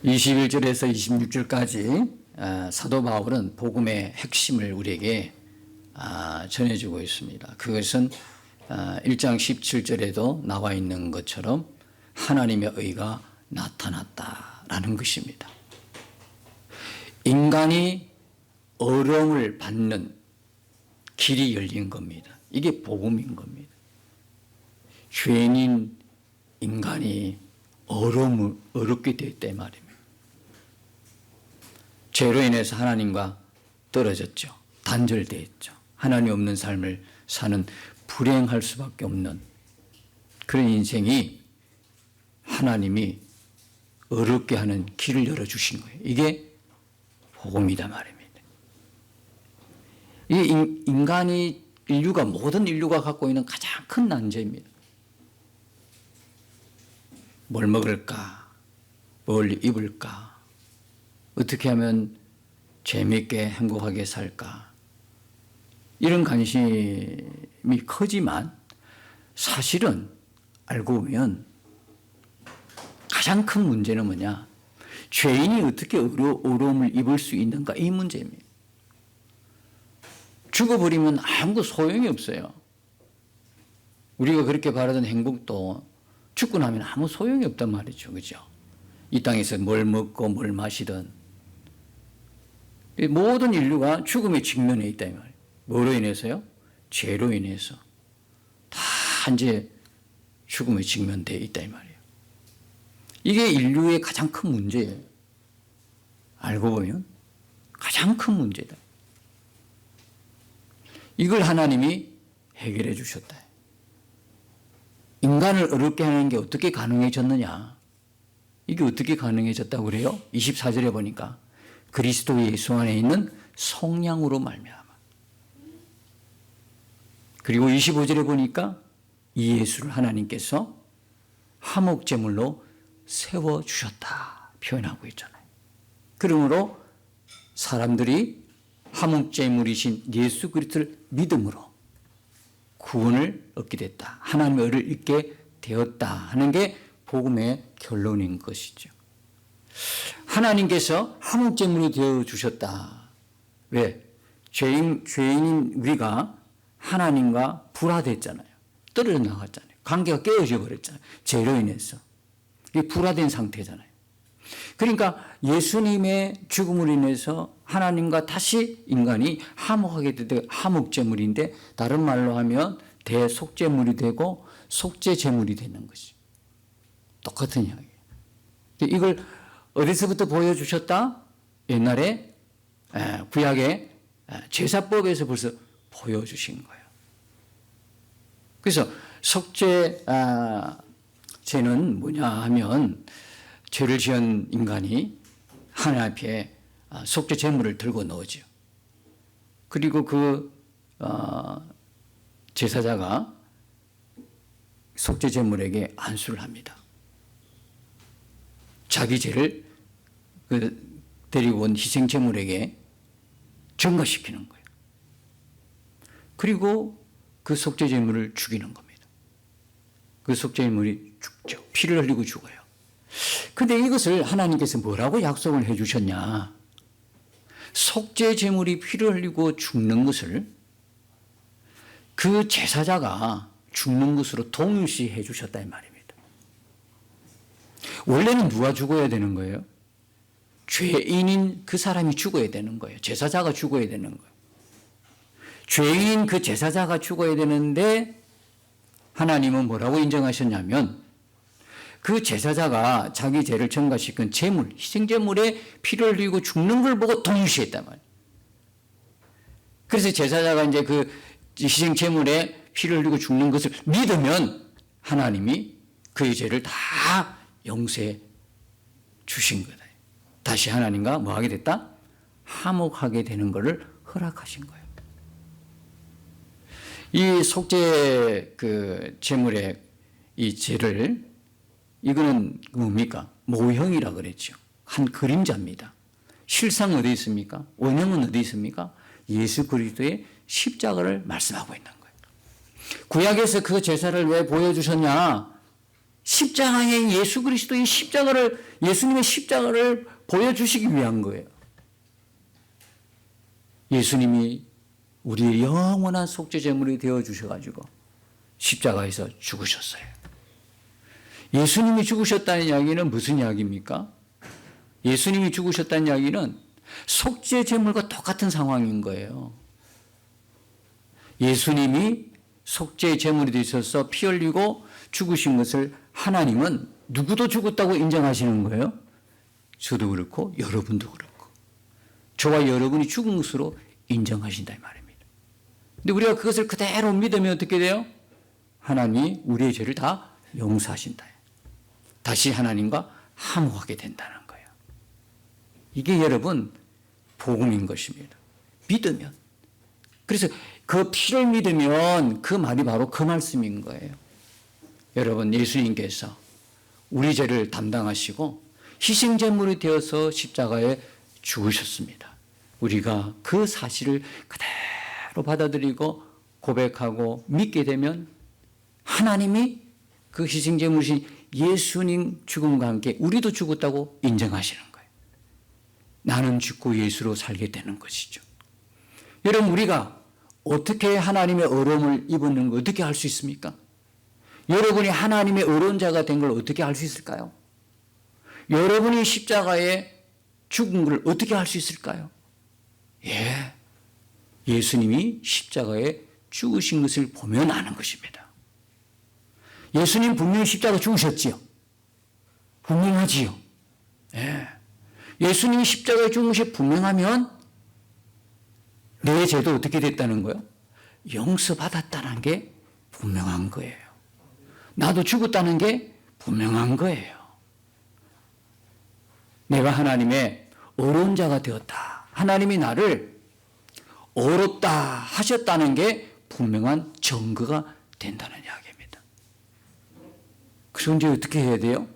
21절에서 26절까지 사도 바울은 복음의 핵심을 우리에게 전해주고 있습니다. 그것은 1장 17절에도 나와 있는 것처럼 하나님의 의가 나타났다라는 것입니다. 인간이 어려움을 받는 길이 열린 겁니다. 이게 복음인 겁니다. 죄인인 인간이 어렵게 되었다 이 말입니다. 죄로 인해서 하나님과 떨어졌죠. 단절되었죠. 하나님 없는 삶을 사는 불행할 수밖에 없는 그런 인생이 하나님이 어렵게 하는 길을 열어주신 거예요. 이게 복음이다 말입니다. 이 인간이 모든 인류가 갖고 있는 가장 큰 난제입니다. 뭘 먹을까? 뭘 입을까? 어떻게 하면 재미있게 행복하게 살까? 이런 관심이 크지만 사실은 알고 보면 가장 큰 문제는 뭐냐? 죄인이 어떻게 어려움을 입을 수 있는가? 이 문제입니다. 죽어버리면 아무 소용이 없어요. 우리가 그렇게 바라던 행복도 죽고 나면 아무 소용이 없단 말이죠. 그죠? 이 땅에서 뭘 먹고 뭘 마시든 모든 인류가 죽음에 직면해 있다 이 말이에요. 뭐로 인해서요? 죄로 인해서 다 이제 죽음에 직면되어 있다 이 말이에요. 이게 인류의 가장 큰 문제예요. 알고 보면 가장 큰 문제다. 이걸 하나님이 해결해 주셨다. 인간을 어렵게 하는 게 어떻게 가능해졌느냐? 이게 어떻게 가능해졌다고 그래요? 24절에 보니까 그리스도 예수 안에 있는 성령으로 말미암아. 그리고 25절에 보니까 이 예수를 하나님께서 화목제물로 세워주셨다 표현하고 있잖아요. 그러므로 사람들이 화목제물이신 예수 그리스도를 믿음으로 구원을 얻게 됐다. 하나님의 의를 잊게 되었다 하는 게 복음의 결론인 것이죠. 하나님께서 화목제물이 되어주셨다. 왜? 죄인인 우리가 하나님과 불화됐잖아요. 떨어져 나갔잖아요. 관계가 깨어져 버렸잖아요. 죄로 인해서. 이게 불화된 상태잖아요. 그러니까 예수님의 죽음으로 인해서 하나님과 다시 인간이 화목하게 되되 화목제물인데 다른 말로 하면 대속제물이 되고 속죄제물이 되는 것이 똑같은 이야기예요. 이걸 어디서부터 보여주셨다? 옛날에 구약의 제사법에서 벌써 보여주신 거예요. 그래서 속죄제는 뭐냐 하면 죄를 지은 인간이 하나님 앞에 속죄 제물을 들고 넣어죠. 그리고 그 제사자가 속죄 제물에게 안수를 합니다. 자기 죄를 데리고 온 희생 제물에게 전가시키는 거예요. 그리고 그 속죄 제물을 죽이는 겁니다. 그 속죄 제물이 죽죠. 피를 흘리고 죽어요. 근데 이것을 하나님께서 뭐라고 약속을 해 주셨냐? 속죄 제물이 피를 흘리고 죽는 것을 그 제사자가 죽는 것으로 동일시해 주셨다 이 말입니다. 원래는 누가 죽어야 되는 거예요? 죄인인 그 사람이 죽어야 되는 거예요. 제사자가 죽어야 되는 거예요. 죄인인 그 제사자가 죽어야 되는데 하나님은 뭐라고 인정하셨냐면 그 제사자가 자기 죄를 전가시킨 제물, 희생제물에 피를 흘리고 죽는 걸 보고 동일시했단 말이에요. 그래서 제사자가 이제 그 희생제물에 피를 흘리고 죽는 것을 믿으면 하나님이 그의 죄를 다 용서해 주신 거다. 다시 하나님과 뭐 하게 됐다? 화목하게 되는 것을 허락하신 거예요. 이 속죄 제물의 이 죄를 이거는 뭡니까? 모형이라 그랬죠. 한 그림자입니다. 실상 어디 있습니까? 원형은 어디 있습니까? 예수 그리스도의 십자가를 말씀하고 있는 거예요. 구약에서 그 제사를 왜 보여주셨냐? 십자가의 예수 그리스도의 십자가를, 예수님의 십자가를 보여주시기 위한 거예요. 예수님이 우리의 영원한 속죄제물이 되어주셔가지고 십자가에서 죽으셨어요. 예수님이 죽으셨다는 이야기는 무슨 이야기입니까? 예수님이 죽으셨다는 이야기는 속죄제물과 똑같은 상황인 거예요. 예수님이 속죄제물이 되셔서 피 흘리고 죽으신 것을 하나님은 누구도 죽었다고 인정하시는 거예요. 저도 그렇고 여러분도 그렇고 저와 여러분이 죽은 것으로 인정하신다 이 말입니다. 근데 우리가 그것을 그대로 믿으면 어떻게 돼요? 하나님이 우리의 죄를 다 용서하신다. 다시 하나님과 화목하게 된다는 거예요. 이게 여러분 복음인 것입니다. 믿으면. 그래서 그 피를 믿으면 그 말이 바로 그 말씀인 거예요. 여러분, 예수님께서 우리 죄를 담당하시고 희생제물이 되어서 십자가에 죽으셨습니다. 우리가 그 사실을 그대로 받아들이고 고백하고 믿게 되면 하나님이 그 희생제물이신 예수님 죽음과 함께 우리도 죽었다고 인정하시는 거예요. 나는 죽고 예수로 살게 되는 것이죠. 여러분, 우리가 어떻게 하나님의 어려움을 입었는 걸 어떻게 알 수 있습니까? 여러분이 하나님의 어려운 자가 된 걸 어떻게 알 수 있을까요? 여러분이 십자가에 죽은 걸 어떻게 알 수 있을까요? 예수님이 십자가에 죽으신 것을 보면 아는 것입니다. 예수님 분명히 십자가 죽으셨지요. 분명하지요. 예수님이 십자가에 죽은 것이 분명하면 내 죄도 어떻게 됐다는 거예요? 용서받았다는 게 분명한 거예요. 나도 죽었다는 게 분명한 거예요. 내가 하나님의 어려운 자가 되었다. 하나님이 나를 어렵다 하셨다는 게 분명한 증거가 된다는 이야기입니다. 그래서 이제 어떻게 해야 돼요?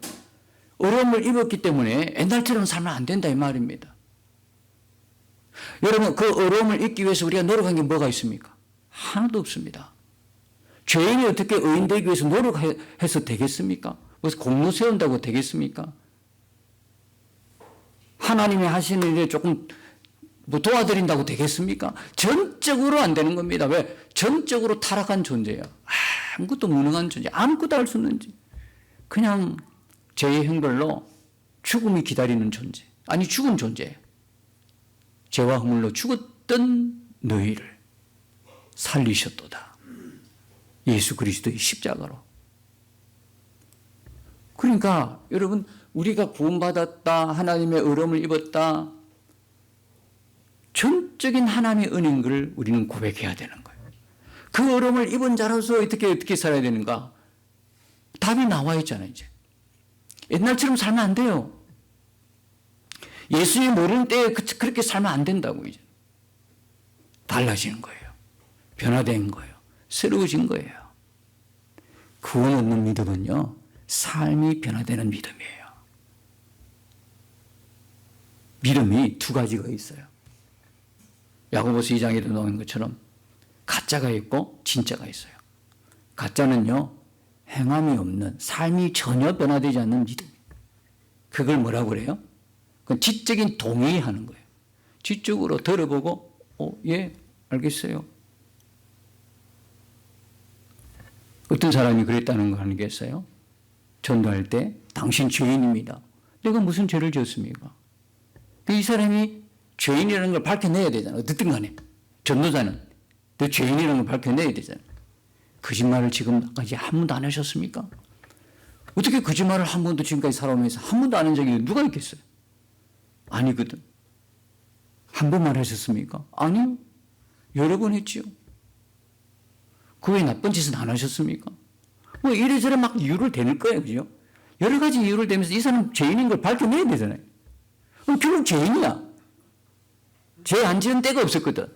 어려움을 입었기 때문에 옛날처럼 살면 안 된다 이 말입니다. 여러분, 그 어려움을 잊기 위해서 우리가 노력한 게 뭐가 있습니까? 하나도 없습니다. 죄인이 어떻게 의인 되기 위해서 노력해서 되겠습니까? 무슨 공로 세운다고 되겠습니까? 하나님이 하시는 일에 조금 도와드린다고 되겠습니까? 전적으로 안 되는 겁니다. 왜? 전적으로 타락한 존재예요. 아무것도 무능한 존재, 아무것도 할 수 없는 존재. 그냥 죄의 형벌로 죽음이 기다리는 존재. 아니, 죽은 존재예요. 죄와 허물로 죽었던 너희를 살리셨도다. 예수 그리스도의 십자가로. 그러니까 여러분, 우리가 구원받았다, 하나님의 어려움을 입었다, 전적인 하나님의 은혜인 걸 우리는 고백해야 되는 거예요. 그 어려움을 입은 자로서 어떻게 살아야 되는가? 답이 나와 있잖아요, 이제. 옛날처럼 살면 안 돼요. 예수님 모르는 때에 그렇게 살면 안 된다고, 이제. 달라지는 거예요. 변화된 거예요. 새로워진 거예요. 구원 얻는 믿음은요, 삶이 변화되는 믿음이에요. 믿음이 두 가지가 있어요. 야고보서 2장에도 나온 것처럼 가짜가 있고 진짜가 있어요. 가짜는요, 행함이 없는, 삶이 전혀 변화되지 않는 믿음. 그걸 뭐라고 그래요? 그건 지적인 동의하는 거예요. 지적으로 들어보고, 예, 알겠어요. 어떤 사람이 그랬다는 거 아니겠어요? 전도할 때, 당신 죄인입니다. 내가 무슨 죄를 지었습니까? 이 사람이 죄인이라는 걸 밝혀내야 되잖아요. 어쨌든 간에. 전도자는 너 죄인이라는 걸 밝혀내야 되잖아요. 거짓말을 지금까지 한 번도 안 하셨습니까? 어떻게 거짓말을 한 번도 지금까지 살아오면서 한 번도 안 한 적이 누가 있겠어요? 아니거든. 한 번만 하셨습니까? 아니요. 여러 번 했지요. 그 외에 나쁜 짓은 안 하셨습니까? 뭐 이래저래 막 이유를 대는 거예요. 그죠? 여러 가지 이유를 대면서 이 사람 죄인인 걸 밝혀내야 되잖아요. 그럼 결국 죄인이야. 죄 안 지은 때가 없었거든.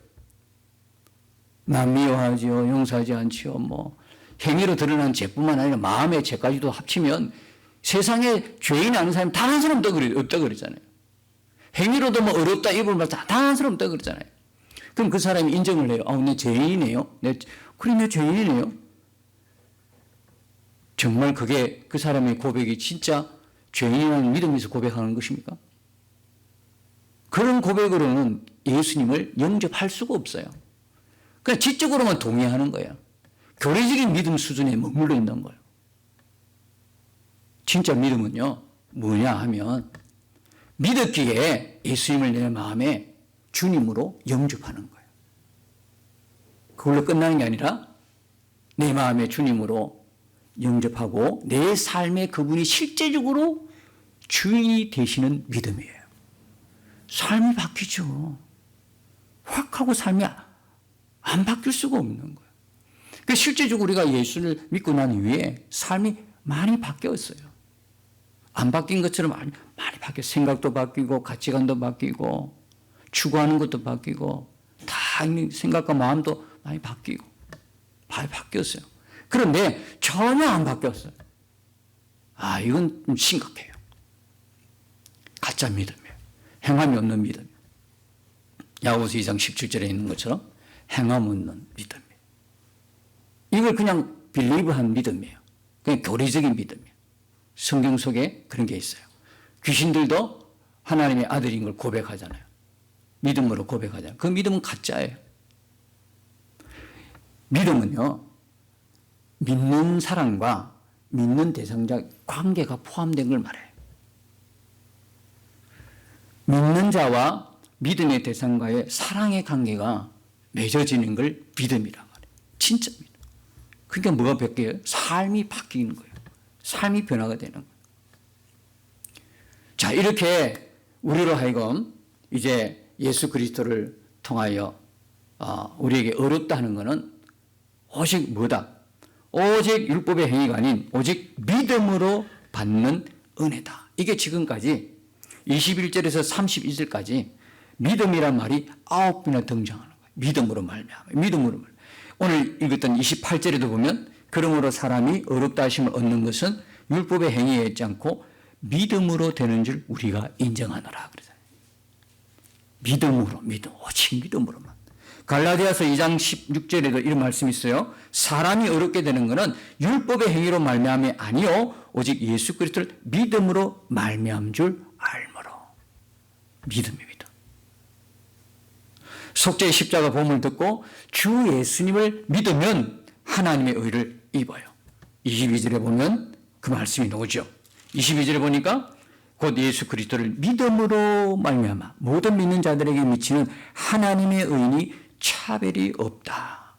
남 미워하지요. 용서하지 않지요. 뭐 행위로 드러난 죄뿐만 아니라 마음의 죄까지도 합치면 세상에 죄인 아는 사람이 단 한 사람 없다 그랬잖아요. 행위로도 뭐 어렵다 입을 말다 단 한 사람 없다 그랬잖아요. 그럼 그 사람이 인정을 해요. 내 죄인이네요. 그래, 내 죄인이네요. 정말 그게 그 사람의 고백이 진짜 죄인이라는 믿음에서 고백하는 것입니까? 그런 고백으로는 예수님을 영접할 수가 없어요. 그냥 지적으로만 동의하는 거예요. 교리적인 믿음 수준에 머물러 있는 거예요. 진짜 믿음은요, 뭐냐 하면 믿었기에 예수님을 내 마음에 주님으로 영접하는 거예요. 그걸로 끝나는 게 아니라 내 마음에 주님으로 영접하고 내 삶에 그분이 실제적으로 주인이 되시는 믿음이에요. 삶이 바뀌죠. 확 하고 삶이 안 바뀔 수가 없는 거예요. 그러니까 실제적으로 우리가 예수를 믿고 난 이후에 삶이 많이 바뀌었어요. 안 바뀐 것처럼 많이 바뀌었어요. 생각도 바뀌고 가치관도 바뀌고 추구하는 것도 바뀌고 다 생각과 마음도 많이 바뀌고 많이 바뀌었어요. 그런데 전혀 안 바뀌었어요. 이건 좀 심각해요. 가짜 믿음이에요. 행함이 없는 믿음. 야고보서 2장 17절에 있는 것처럼 행함 없는 믿음이에요. 이걸 그냥 빌리브한 믿음이에요. 그냥 교리적인 믿음이에요. 성경 속에 그런 게 있어요. 귀신들도 하나님의 아들인 걸 고백하잖아요. 믿음으로 고백하잖아요. 그 믿음은 가짜예요. 믿음은요, 믿는 사람과 믿는 대상자 관계가 포함된 걸 말해요. 믿는 자와 믿음의 대상과의 사랑의 관계가 맺어지는 걸 믿음이란 말이에요. 진짜 믿음. 그러니까 뭐가 바뀌어요? 삶이 바뀌는 거예요. 삶이 변화가 되는 거예요. 자, 이렇게 우리로 하여금 이제 예수 그리스도를 통하여 우리에게 어렵다 하는 것은 오직 뭐다? 오직 율법의 행위가 아닌 오직 믿음으로 받는 은혜다. 이게 지금까지 21절에서 32절까지 믿음이란 말이 9번이나 등장하는 거예요. 믿음으로 말미암아. 믿음으로 말미암아. 오늘 읽었던 28절에도 보면 그러므로 사람이 어렵다 하심을 얻는 것은 율법의 행위에 있지 않고 믿음으로 되는 줄 우리가 인정하노라 그러잖아요. 믿음으로, 오직 믿음으로만. 갈라디아서 2장 16절에도 이런 말씀이 있어요. 사람이 어렵게 되는 것은 율법의 행위로 말미암이 아니요 오직 예수 그리스도를 믿음으로 말미암은 줄 알므로. 믿음입니다. 속죄의 십자가 보험을 듣고 주 예수님을 믿으면 하나님의 의를 입어요. 22절에 보면 그 말씀이 나오죠. 22절에 보니까 곧 예수 그리스도를 믿음으로 말미암아 모든 믿는 자들에게 미치는 하나님의 의인이 차별이 없다.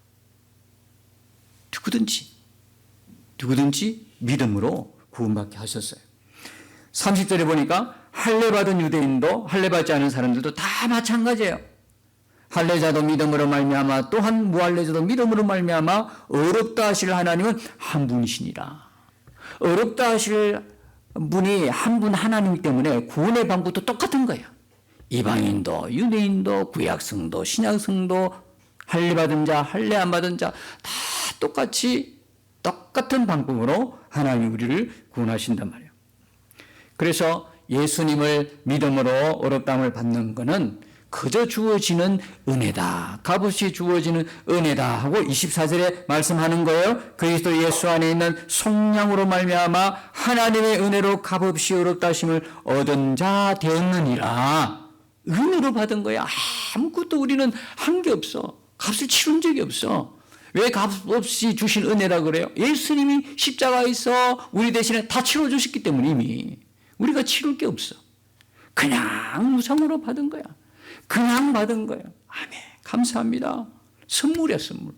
누구든지 믿음으로 구원받게 하셨어요. 30절에 보니까 할례받은 유대인도 할례받지 않은 사람들도 다 마찬가지예요. 할례자도 믿음으로 말미암아 또한 무할례자도 믿음으로 말미암아 어렵다 하실 하나님은 한 분이시니라. 어렵다 하실 분이 한 분 하나님 때문에 구원의 방법도 똑같은 거예요. 이방인도 유대인도 구약성도 신약성도 할례받은 자 할례 안 받은 자 다 똑같은 방법으로 하나님이 우리를 구원하신단 말이에요. 그래서 예수님을 믿음으로 어렵다함을 받는 것은 그저 주어지는 은혜다. 값없이 주어지는 은혜다 하고 24절에 말씀하는 거예요. 그리스도 예수 안에 있는 속량으로 말미암아 하나님의 은혜로 값없이 어렵다 하심을 얻은 자 되었느니라. 은혜로 받은 거야. 아무것도 우리는 한 게 없어. 값을 치른 적이 없어. 왜 값없이 주신 은혜라 그래요? 예수님이 십자가에서 우리 대신에 다 치러주셨기 때문에 이미 우리가 치를 게 없어. 그냥 무상으로 받은 거야. 그냥 받은 거예요. 아멘. 감사합니다. 선물이야, 선물.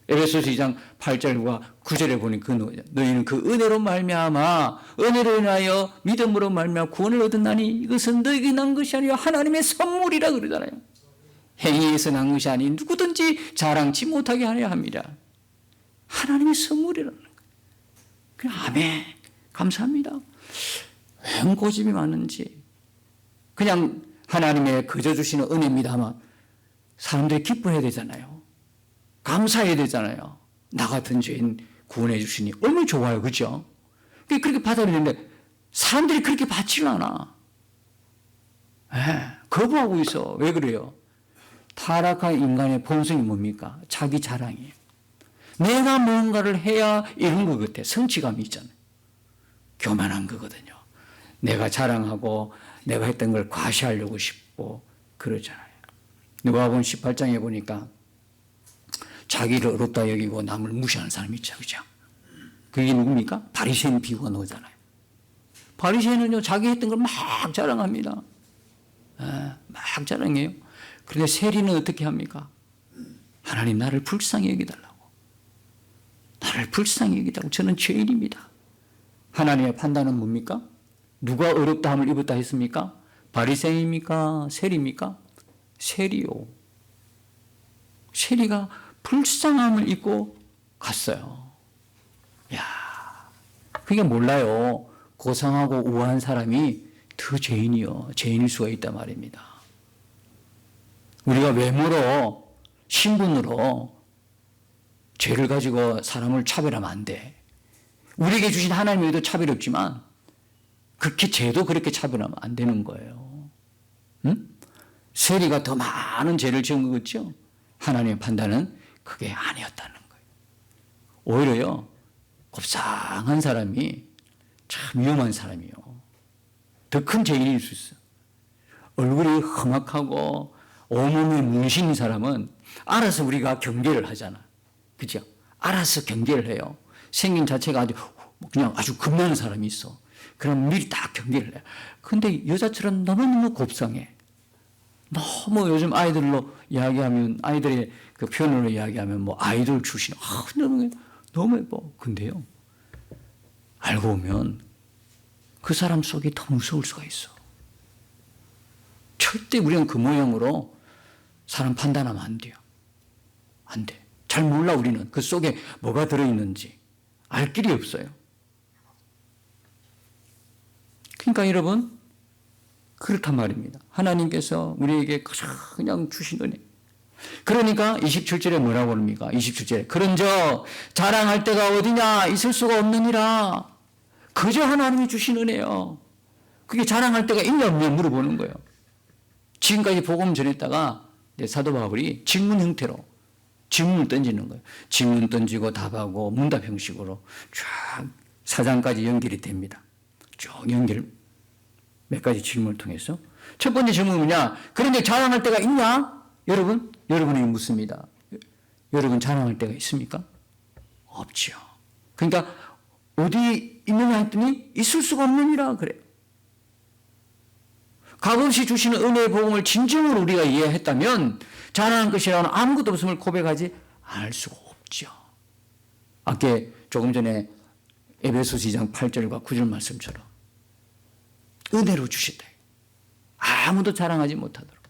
에베소서 2장 8절과 9절에 보니 너희는 그 은혜로 말미암아 은혜로 인하여 믿음으로 말미암아 구원을 얻었나니 이것은 너희에게 난 것이 아니라 하나님의 선물이라 그러잖아요. 행위에서 난 것이 아니 누구든지 자랑치 못하게 하려 합니다. 하나님의 선물이라는 거예요. 아멘. 감사합니다. 왜 고집이 많은지. 그냥 하나님의 그저 주시는 은혜입니다만 사람들이 기뻐해야 되잖아요. 감사해야 되잖아요. 나 같은 죄인 구원해 주시니 얼마나 좋아요. 그렇죠? 그렇게 받아들이는데 사람들이 그렇게 받지를 않아. 거부하고 있어. 왜 그래요? 타락한 인간의 본성이 뭡니까? 자기 자랑이에요. 내가 뭔가를 해야 이런 것 같아. 성취감이 있잖아요. 교만한 거거든요. 내가 자랑하고 내가 했던 걸 과시하려고 싶고 그러잖아요. 누가복음 18장에 보니까 자기를 어렵다 여기고 남을 무시하는 사람이 있죠. 그죠? 그게 누굽니까? 바리새인 비유가 나오잖아요. 바리새인은요, 자기 했던 걸 막 자랑합니다. 막 자랑해요. 그런데 세리는 어떻게 합니까? 하나님 나를 불쌍히 여기달라고. 나를 불쌍히 여기달라고. 저는 죄인입니다. 하나님의 판단은 뭡니까? 누가 어렵다 함을 입었다 했습니까? 바리새인입니까? 세리입니까? 세리요. 세리가 불쌍함을 입고 갔어요. 야, 그게 몰라요. 고상하고 우아한 사람이 더 죄인이요. 죄인일 수가 있단 말입니다. 우리가 외모로, 신분으로 죄를 가지고 사람을 차별하면 안 돼. 우리에게 주신 하나님에도 차별이 없지만 그렇게 죄도 그렇게 차별하면 안 되는 거예요. 응? 세리가 더 많은 죄를 지은 것 같죠? 하나님의 판단은 그게 아니었다는 거예요. 오히려요, 곱상한 사람이 참 위험한 사람이요. 더 큰 죄인일 수 있어요. 얼굴이 험악하고 온몸에 문신인 사람은 알아서 우리가 경계를 하잖아. 그죠? 알아서 경계를 해요. 생긴 자체가 아주 그냥 아주 겁나는 사람이 있어. 그럼 미리 딱 경계를 해요. 근데 여자처럼 너무너무 곱상해. 너무 요즘 아이들로 이야기하면, 아이들의 그 표현으로 이야기하면 뭐 아이돌 출신, 너무 예뻐. 근데요, 알고 보면 그 사람 속이 더 무서울 수가 있어. 절대 우리는 그 모양으로 사람 판단하면 안 돼요. 안 돼. 잘 몰라, 우리는. 그 속에 뭐가 들어있는지. 알 길이 없어요. 그러니까 여러분, 그렇단 말입니다. 하나님께서 우리에게 그냥 주신 은혜. 그러니까 27절에 뭐라고 합니까? 27절에 그런저 자랑할 데가 어디냐? 있을 수가 없느니라. 그저 하나님이 주신 은혜요. 그게 자랑할 데가 있냐 없냐 물어보는 거예요. 지금까지 복음 전했다가 사도 바울이 질문 형태로 질문을 던지는 거예요. 질문 던지고 답하고 문답 형식으로 쫙 4장까지 연결이 됩니다. 쭉 연결 몇 가지 질문을 통해서. 첫 번째 질문은 뭐냐? 그런데 자랑할 데가 있냐? 여러분에게 묻습니다. 여러분 자랑할 데가 있습니까? 없죠. 그러니까 어디 있느냐 했더니 있을 수가 없느니라 그래요. 값없이 주시는 은혜의 복음을 진정으로 우리가 이해했다면 자랑할 것이라는 아무것도 없음을 고백하지 않을 수가 없죠. 아까 조금 전에 에베소서 2장 8절과 9절 말씀처럼 은혜로 주시다. 아무도 자랑하지 못하도록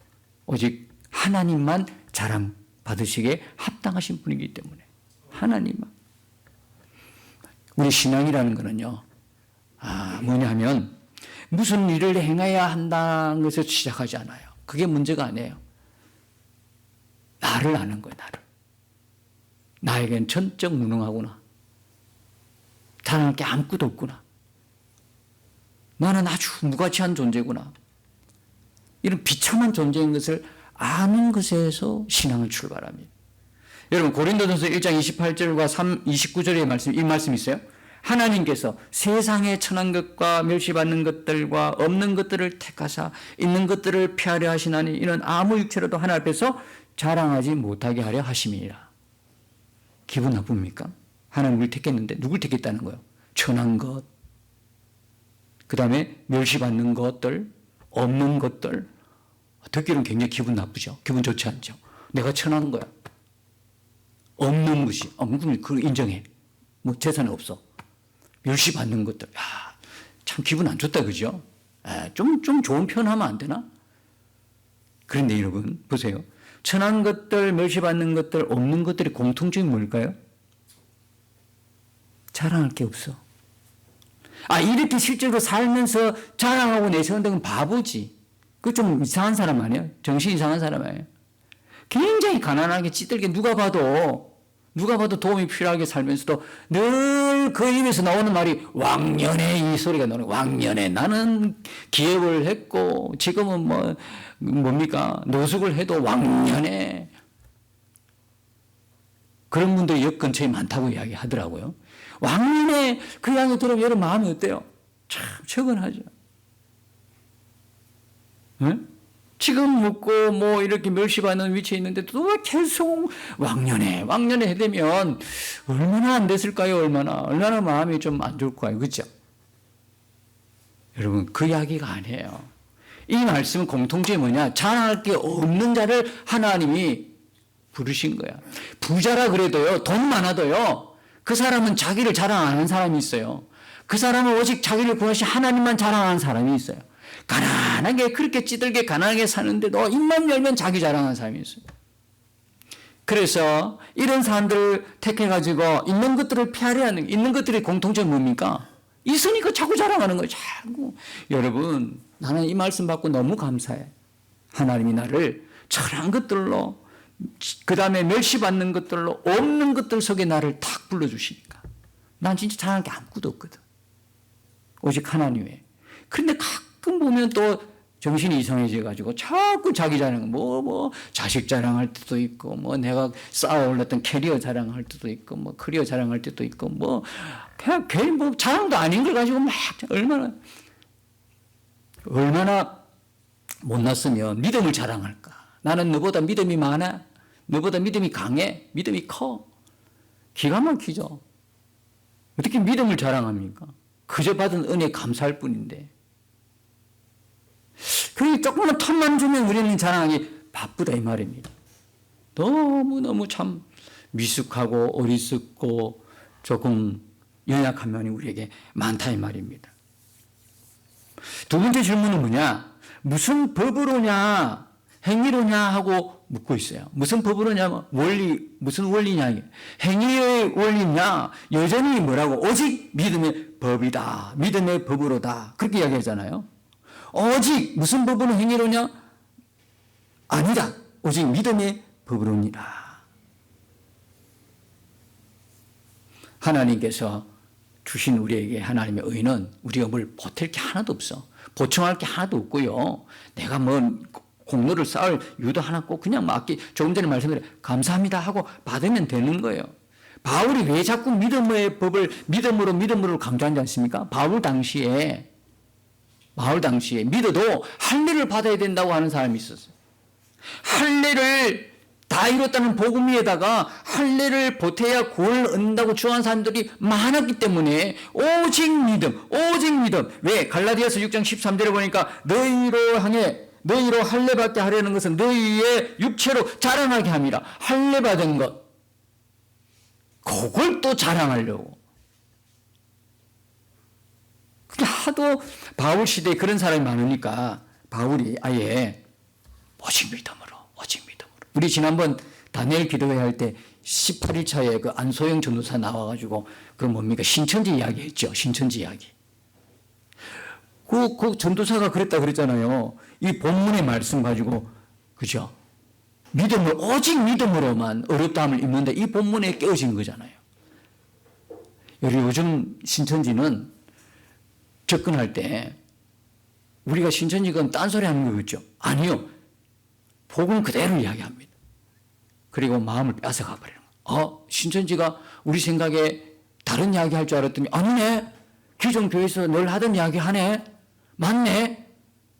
오직 하나님만 자랑 받으시기에 합당하신 분이기 때문에 하나님만. 우리 신앙이라는 거는요, 뭐냐 하면 무슨 일을 행해야 한다는 것에서 시작하지 않아요. 그게 문제가 아니에요. 나를 아는 거예요, 나를. 나에겐 전적 무능하구나. 자랑할 게 아무것도 없구나. 나는 아주 무가치한 존재구나. 이런 비참한 존재인 것을 아는 것에서 신앙을 출발합니다. 여러분 고린도전서 1장 28절과 29절의 말씀, 이 말씀 있어요. 하나님께서 세상에 천한 것과 멸시받는 것들과 없는 것들을 택하사 있는 것들을 피하려 하시나니 이는 아무 육체로도 하나님 앞에서 자랑하지 못하게 하려 하심이니라. 기분 나쁩니까? 하나님을 택했는데 누굴 택했다는 거예요? 천한 것, 그 다음에 멸시받는 것들, 없는 것들. 듣기로는 굉장히 기분 나쁘죠. 기분 좋지 않죠. 내가 천한 거야. 없는 것이, 그걸 인정해. 뭐 재산이 없어. 멸시받는 것들. 야, 참 기분 안 좋다, 그죠? 좀 좋은 표현하면 안 되나? 그런데 여러분, 보세요. 천한 것들, 멸시받는 것들, 없는 것들의 공통점이 뭘까요? 자랑할 게 없어. 이렇게 실제로 살면서 자랑하고 내세운다는 건 바보지. 그 좀 이상한 사람 아니에요? 정신 이상한 사람 아니에요? 굉장히 가난하게 찌들게 누가 봐도 도움이 필요하게 살면서도 늘 그 입에서 나오는 말이 왕년에 이 소리가 나오는 거예요. 왕년에 나는 기업을 했고 지금은 뭡니까? 노숙을 해도 왕년에. 그런 분들이 역 근처에 많다고 이야기하더라고요. 왕년에 그 이야기 들으면 여러분 마음이 어때요? 참 적은하죠. 응? 지금 묻고 뭐 이렇게 멸시받는 위치에 있는데도 왜 계속 왕년에 해대면 얼마나 안 됐을까요? 얼마나 마음이 좀 안 좋을까요? 그렇죠? 여러분 그 이야기가 아니에요. 이 말씀은 공통점이 뭐냐? 자랑할 게 없는 자를 하나님이 부르신 거야. 부자라 그래도요, 돈 많아도요, 그 사람은 자기를 자랑 안 하는 사람이 있어요. 그 사람은 오직 자기를 구하신 하나님만 자랑하는 사람이 있어요. 가난하게 그렇게 찌들게 가난하게 사는데도 입만 열면 자기 자랑하는 사람이 있어요. 그래서 이런 사람들을 택해가지고 있는 것들을 피하려 하는, 있는 것들의 공통점이 뭡니까? 있으니까 자꾸 자랑하는 거예요. 자꾸. 여러분, 나는 이 말씀 받고 너무 감사해. 하나님이 나를 천한 것들로, 그 다음에 멸시받는 것들로, 없는 것들 속에 나를 탁 불러주시니까. 난 진짜 자랑할 게 아무것도 없거든. 오직 하나님 외에. 그런데 가끔 보면 또 정신이 이상해져가지고 자꾸 자기 자랑, 자식 자랑할 때도 있고, 내가 쌓아 올렸던 캐리어 자랑할 때도 있고, 커리어 자랑할 때도 있고, 그냥 괜히 자랑도 아닌 걸 가지고 막 얼마나 못났으면 믿음을 자랑할까. 나는 너보다 믿음이 많아. 너보다 믿음이 강해. 믿음이 커. 기가 막히죠. 어떻게 믿음을 자랑합니까? 그저 받은 은혜에 감사할 뿐인데. 그 조금만 틈만 주면 우리는 자랑하기 바쁘다 이 말입니다. 너무너무 참 미숙하고 어리석고 조금 연약한 면이 우리에게 많다 이 말입니다. 두 번째 질문은 뭐냐? 무슨 법으로냐? 행위로냐? 하고 묻고 있어요. 무슨 법으로냐? 무슨 원리냐? 행위의 원리냐? 여전히 뭐라고? 오직 믿음의 법이다. 믿음의 법으로다. 그렇게 이야기하잖아요. 오직 무슨 법으로 행위로냐? 아니다. 오직 믿음의 법으로니라. 하나님께서 주신 우리에게 하나님의 의는 우리가 뭘 보탤 게 하나도 없어. 보충할 게 하나도 없고요. 내가 공로를 쌓을 이유도 하나 없고 그냥 조금 전에 말씀드린 감사합니다 하고 받으면 되는 거예요. 바울이 왜 자꾸 믿음의 법을 믿음으로 강조하지 않습니까? 바울 당시에 믿어도 할례를 받아야 된다고 하는 사람이 있었어요. 할례를 다 이뤘다는 복음 위에다가 할례를 보태야 구원을 얻는다고 주장하는 사람들이 많았기 때문에 오직 믿음. 왜? 갈라디아서 6장 13절에 보니까 너희로 할례 받게 하려는 것은 너희의 육체로 자랑하게 함이라. 할례 받은 것. 그걸 또 자랑하려고. 하도 바울 시대에 그런 사람이 많으니까 바울이 아예 오직 믿음으로. 우리 지난번 다니엘 기도회 할 때 18일차에 그 안소영 전도사 나와가지고 그 뭡니까? 신천지 이야기 했죠. 신천지 이야기. 그 전도사가 그랬다 그랬잖아요. 이 본문의 말씀 가지고, 그죠? 오직 믿음으로만 어렵다함을 입는데 이 본문에 깨어진 거잖아요. 요즘 신천지는 접근할 때 우리가 신천지건 딴소리 하는 거 같죠? 아니요. 복음 그대로 이야기합니다. 그리고 마음을 뺏어가 버리는 거예요. 신천지가 우리 생각에 다른 이야기 할 줄 알았더니 아니네. 기존 교회에서 늘 하던 이야기 하네. 맞네.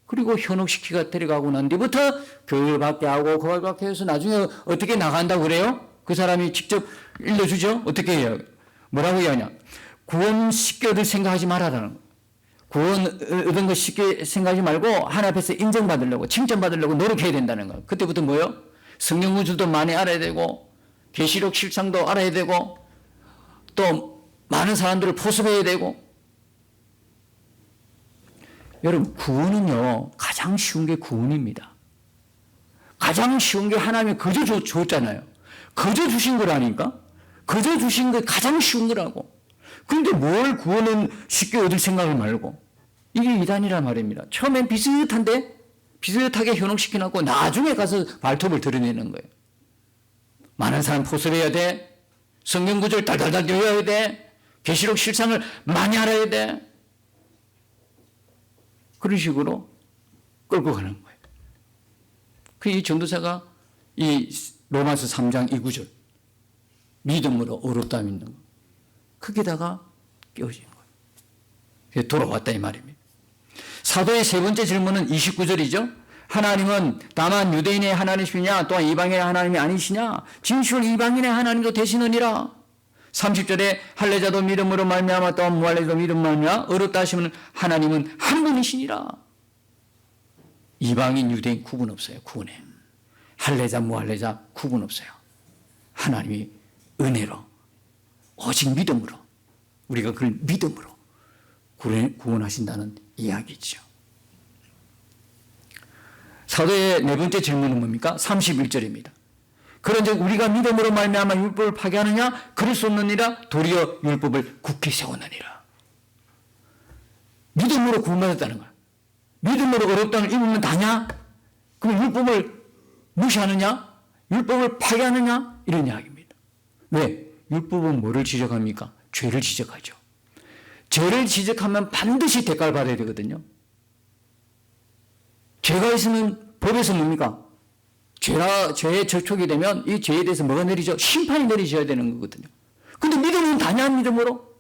그리고 현혹시키가 데려가고 난 뒤부터 교회를 받게 하고 그걸 받게 해서 나중에 어떻게 나간다고 그래요? 그 사람이 직접 일러주죠? 어떻게 해요? 뭐라고 이야기하냐? 구원 쉽게 얻을 생각하지 말아라는 거예요. 구원 얻은 거 쉽게 생각하지 말고 하나님 앞에서 인정받으려고 칭찬받으려고 노력해야 된다는 거예요. 그때부터 뭐요? 성령 구주도 많이 알아야 되고 계시록 실상도 알아야 되고 또 많은 사람들을 포섭해야 되고. 여러분 구원은요 가장 쉬운 게 구원입니다. 가장 쉬운 게 하나님이 거저 줬잖아요. 거저 주신 거라니까. 거저 주신 게 가장 쉬운 거라고. 그런데 뭘 구원은 쉽게 얻을 생각을 말고. 이게 이단이란 말입니다. 처음엔 비슷하게 현혹시켜놓고 나중에 가서 발톱을 드러내는 거예요. 많은 사람 포섭해야 돼. 성경 구절을 달달달 외워야 돼. 계시록 실상을 많이 알아야 돼. 그런 식으로 끌고 가는 거예요. 이 전도사가 이 로마서 3장 2구절 믿음으로 어렵다 믿는 거. 거기다가 깨어진 거예요. 돌아왔다 이 말입니다. 사도의 세 번째 질문은 29절이죠. 하나님은 다만 유대인의 하나님이시냐 또한 이방인의 하나님이 아니시냐? 진실 이방인의 하나님도 되시느니라. 30절에 할례자도 믿음으로 말미암아 또한 무할례자도 믿음으로 말미암아 어렵다 하시면 하나님은 한 분이시니라. 이방인 유대인 구분 없어요. 구분해. 할례자 무할례자 구분 없어요. 하나님이 은혜로 오직 믿음으로 우리가 그걸 믿음으로 구원하신다는 이야기죠. 사도의 네 번째 질문은 뭡니까? 31절입니다. 그런즉 우리가 믿음으로 말미암아 율법을 파괴하느냐? 그럴 수 없느니라. 도리어 율법을 굳게 세우느니라. 믿음으로 구원받았다는 거야. 믿음으로 어렵다는 입으면 다냐? 그럼 율법을 무시하느냐? 율법을 파괴하느냐? 이런 이야기입니다. 왜? 율법은 뭐를 지적합니까? 죄를 지적하죠. 죄를 지적하면 반드시 대가를 받아야 되거든요. 죄가 있으면 법에서 뭡니까? 죄에 접촉이 되면 이 죄에 대해서 뭐가 내리죠? 심판이 내리셔야 되는 거거든요. 근데 믿음은 다냐? 믿음으로?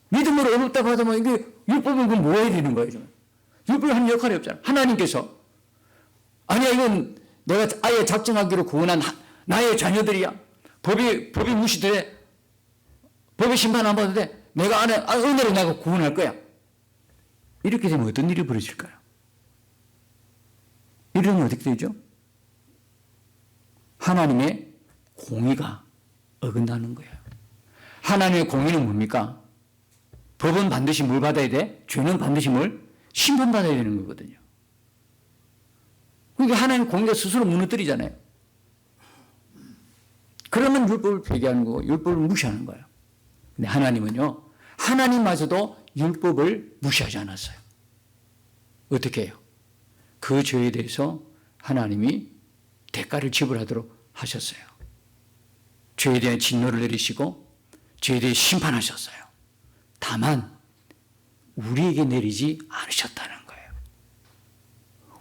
믿음으로 어렵다고 하다면 이게 율법은 그럼 뭐 해야 되는 거예요? 율법이 하는 역할이 없잖아요. 하나님께서 아니야 이건 내가 아예 작정하기로 구원한 나의 자녀들이야. 법이 무시돼. 법의 심판 안 받아도 돼. 내가 은혜로 내가 구원할 거야. 이렇게 되면 어떤 일이 벌어질까요? 이러면 어떻게 되죠? 하나님의 공의가 어긋나는 거예요. 하나님의 공의는 뭡니까? 법은 반드시 뭘 받아야 돼? 죄는 반드시 뭘? 심판받아야 되는 거거든요. 그러니까 하나님의 공의가 스스로 무너뜨리잖아요. 그러면 율법을 폐기하는 거고 율법을 무시하는 거예요. 근데 하나님은요. 하나님마저도 율법을 무시하지 않았어요. 어떻게 해요? 그 죄에 대해서 하나님이 대가를 지불하도록 하셨어요. 죄에 대한 진노를 내리시고 죄에 대해 심판하셨어요. 다만 우리에게 내리지 않으셨다는 거예요.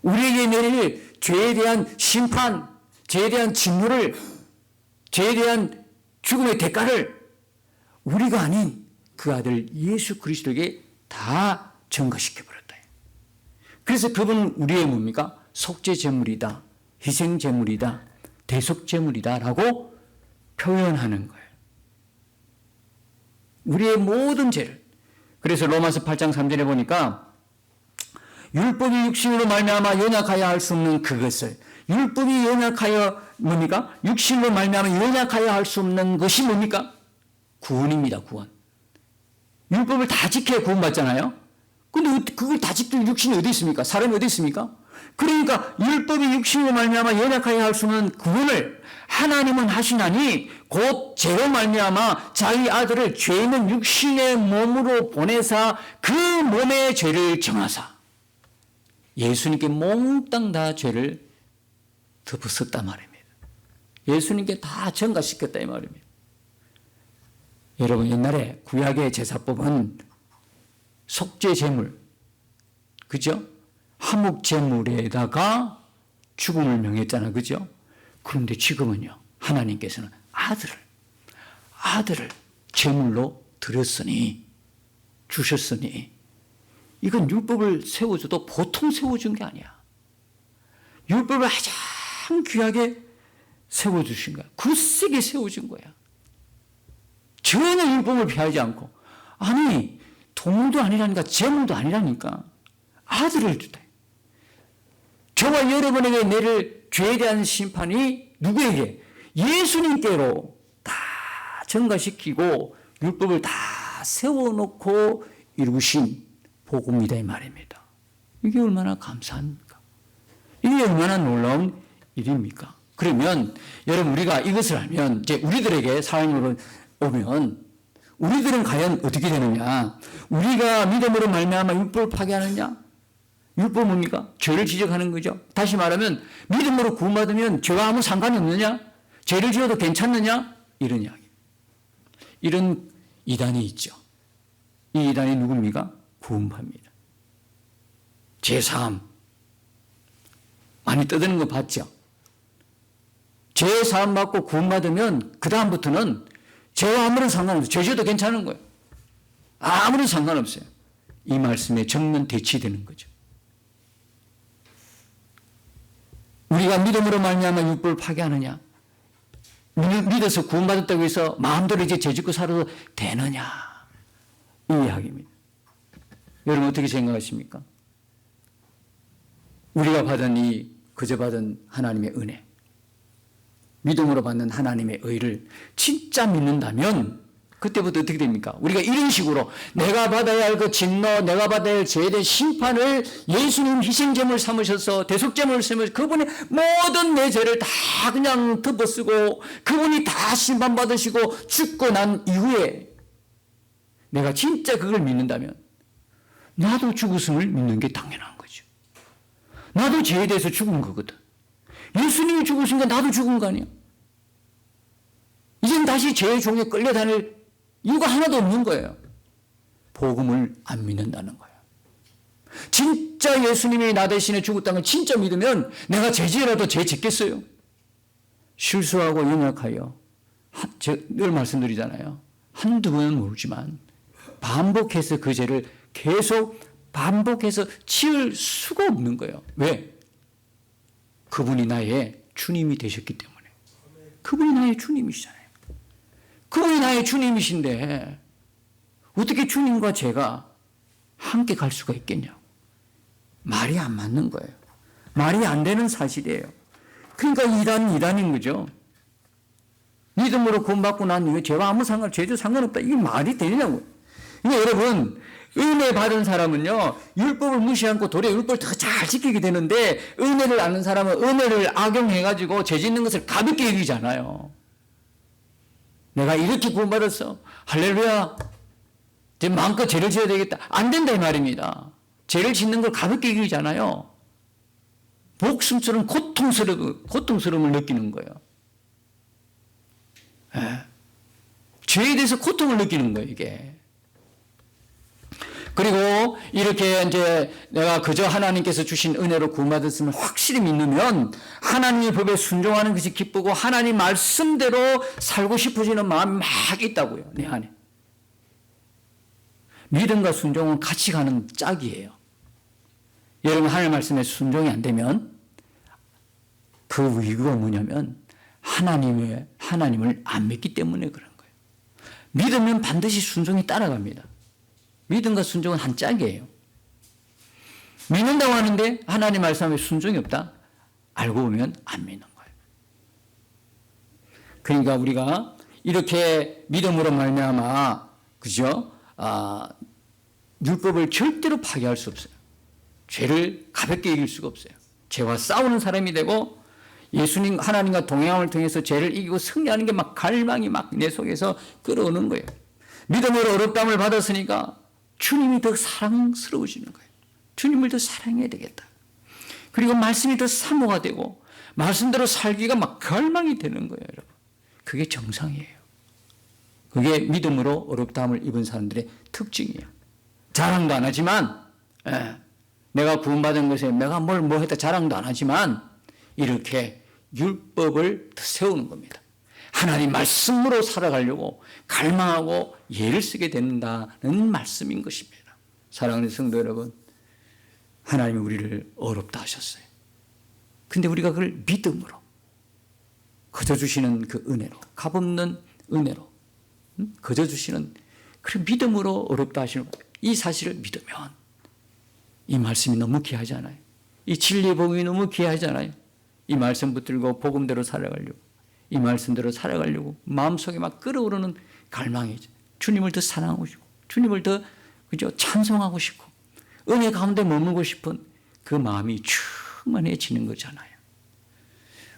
우리에게 내릴 죄에 대한 심판, 죄에 대한 진노를, 죄에 대한 죽음의 대가를 우리가 아닌 그 아들 예수 그리스도에게 다 전가시켜버렸다. 그래서 그분은 우리의 뭡니까? 속죄제물이다, 희생제물이다, 대속제물이다 라고 표현하는 거예요. 우리의 모든 죄를. 그래서 로마서 8장 3절에 보니까 율법이 육신으로 말미암아 연약하여 할 수 없는 그것을, 율법이 연약하여 뭡니까? 육신으로 말미암아 연약하여 할 수 없는 것이 뭡니까? 구원입니다. 구원. 율법을 다 지켜야 구원받잖아요. 근데 그걸 다 지킬 육신이 어디 있습니까? 사람이 어디 있습니까? 그러니까 율법이 육신으로 말미암아 연약하여 할 수 없는 구원을 하나님은 하시나니 곧 죄로 말미암아 자기 아들을 죄 있는 육신의 몸으로 보내사 그 몸의 죄를 정하사 예수님께 몽땅 다 죄를 덮었었단 말입니다. 예수님께 다 전가시켰다 이 말입니다. 여러분 옛날에 구약의 제사법은 속죄제물, 그죠? 화목제물에다가 죽음을 명했잖아, 그죠? 그런데 지금은요, 하나님께서는 아들을 제물로 주셨으니, 이건 율법을 세워줘도 보통 세워준 게 아니야. 율법을 가장 귀하게 세워주신 거야. 굳세게 세워준 거야. 전혀 율법을 피하지 않고, 아니, 동물도 아니라니까, 제물도 아니라니까, 아들을 주다. 저와 여러분에게 내릴 죄에 대한 심판이 누구에게? 예수님께로 다 전가시키고 율법을 다 세워놓고 이루신 복음이다 이 말입니다. 이게 얼마나 감사합니까? 이게 얼마나 놀라운 일입니까? 그러면 여러분 우리가 이것을 알면 이제 우리들에게 사랑으로 오면 우리들은 과연 어떻게 되느냐? 우리가 믿음으로 말미암아 율법을 파괴하느냐? 율법 뭡니까? 죄를 지적하는 거죠. 다시 말하면 믿음으로 구원받으면 죄와 아무 상관이 없느냐? 죄를 지어도 괜찮느냐? 이런 이야기. 이런 이단이 있죠. 이 이단이 누굽니까? 구원파입니다. 제3 많이 떠드는 거 봤죠? 죄 사함 받고 구원받으면 그 다음부터는 죄와 아무런 상관없어요. 죄져도 괜찮은 거예요. 아무런 상관없어요. 이 말씀에 정면 대치되는 거죠. 우리가 믿음으로 말미암아 율법을 파괴하느냐? 믿어서 구원받았다고 해서 마음대로 이제 죄짓고 살아도 되느냐? 이 이야기입니다. 여러분 어떻게 생각하십니까? 우리가 받은 그저 받은 하나님의 은혜, 믿음으로 받는 하나님의 의를 진짜 믿는다면 그때부터 어떻게 됩니까? 우리가 이런 식으로 내가 받아야 할 그 진노, 내가 받아야 할 죄에 대한 심판을 예수님 희생제물 삼으셔서 대속제물을 삼으셔서 그분이 모든 내 죄를 다 그냥 덮어쓰고 그분이 다 심판받으시고 죽고 난 이후에 내가 진짜 그걸 믿는다면 나도 죽었음을 믿는 게 당연한 거죠. 나도 죄에 대해서 죽은 거거든. 예수님이 죽으신 거 나도 죽은 거 아니야? 이젠 다시 죄의 종에 끌려다닐 이유가 하나도 없는 거예요. 복음을 안 믿는다는 거예요. 진짜 예수님이 나 대신에 죽었다는 걸 진짜 믿으면 내가 죄지어라도 죄 짓겠어요? 실수하고 연약하여 제가 늘 말씀드리잖아요. 한두 번은 모르지만 반복해서 그 죄를 계속 반복해서 지을 수가 없는 거예요. 왜? 그분이 나의 주님이 되셨기 때문에. 그분이 나의 주님이시잖아요. 그분이 나의 주님이신데 어떻게 주님과 제가 함께 갈 수가 있겠냐고. 말이 안 맞는 거예요. 말이 안 되는 사실이에요. 그러니까 이단인 거죠. 믿음으로 구원받고 난 이후에 죄와 아무 죄도 상관없다. 이게 말이 되느냐고요. 그러니까 여러분, 은혜 받은 사람은요, 율법을 무시 않고 도리어 율법을 더 잘 지키게 되는데, 은혜를 아는 사람은 은혜를 악용해가지고 죄 짓는 것을 가볍게 여기잖아요. 내가 이렇게 구원받았어. 할렐루야. 이제 마음껏 죄를 지어야 되겠다. 안 된다 이 말입니다. 죄를 짓는 걸 가볍게 여기잖아요. 목숨처럼 고통스러움을 느끼는 거예요. 죄에 대해서 고통을 느끼는 거예요, 이게. 그리고 이렇게 이제 내가 그저 하나님께서 주신 은혜로 구원받았음을 확실히 믿으면 하나님의 법에 순종하는 것이 기쁘고 하나님 말씀대로 살고 싶어지는 마음이 막 있다고요, 내 안에. 믿음과 순종은 같이 가는 짝이에요. 여러분 하나님 말씀에 순종이 안 되면 그 이유가 뭐냐면 하나님을 안 믿기 때문에 그런 거예요. 믿으면 반드시 순종이 따라갑니다. 믿음과 순종은 한 짝이에요. 믿는다고 하는데 하나님 말씀에 순종이 없다? 알고 보면 안 믿는 거예요. 그러니까 우리가 이렇게 믿음으로 말미암아 그죠? 율법을 절대로 파괴할 수 없어요. 죄를 가볍게 이길 수가 없어요. 죄와 싸우는 사람이 되고 예수님 하나님과 동행함을 통해서 죄를 이기고 승리하는 게 막 갈망이 막 내 속에서 끌어오는 거예요. 믿음으로 어렵다함을 받았으니까 주님이 더 사랑스러워지는 거예요. 주님을 더 사랑해야 되겠다. 그리고 말씀이 더 사모가 되고 말씀대로 살기가 막 갈망이 되는 거예요, 여러분. 그게 정상이에요. 그게 믿음으로 어렵다함을 입은 사람들의 특징이에요. 자랑도 안 하지만 내가 구원받은 것에 내가 뭐 했다 자랑도 안 하지만 이렇게 율법을 세우는 겁니다. 하나님 말씀으로 살아가려고 갈망하고 예를 쓰게 된다는 말씀인 것입니다. 사랑하는 성도 여러분, 하나님이 우리를 어렵다 하셨어요. 근데 우리가 그걸 믿음으로 거저 주시는 그 은혜로, 값없는 은혜로 거저 주시는 그 믿음으로 어렵다 하시는 이 사실을 믿으면 이 말씀이 너무 귀하잖아요. 이 진리의 복음이 너무 귀하잖아요. 이 말씀 붙들고 복음대로 살아가려고, 이 말씀대로 살아가려고 마음속에 막 끓어오르는 갈망이죠. 주님을 더 사랑하고 싶고 주님을 더 그죠? 찬송하고 싶고 은혜 가운데 머물고 싶은 그 마음이 충만해지는 거잖아요.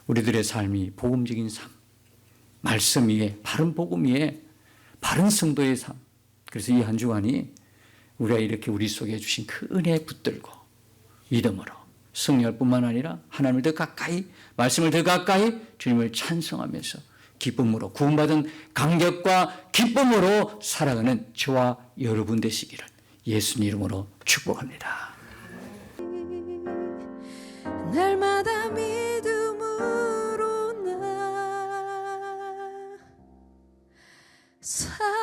우리들의 삶이 복음적인 삶, 말씀 위에 바른 복음 위에 바른 성도의 삶. 그래서 이 한 주간이 우리가 이렇게 우리 속에 주신 그 은혜에 붙들고 믿음으로 승리할 뿐만 아니라 하나님을 더 가까이, 말씀을 더 가까이 주님을 찬송하면서 기쁨으로 구원받은 감격과 기쁨으로 살아가는 저와 여러분 되시기를 예수님 이름으로 축복합니다. 날마다 믿음으로 사랑하네